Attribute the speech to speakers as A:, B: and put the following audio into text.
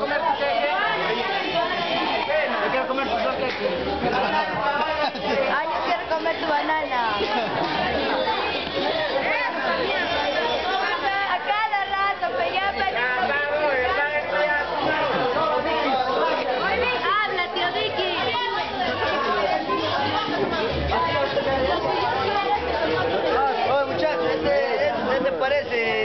A: comer tu queque. Yo quiero comer tu queque.
B: Ay, yo quiero comer tu banana. A cada rato, pero ya habla, tío Ricky.
A: Oye, muchachos, este parece...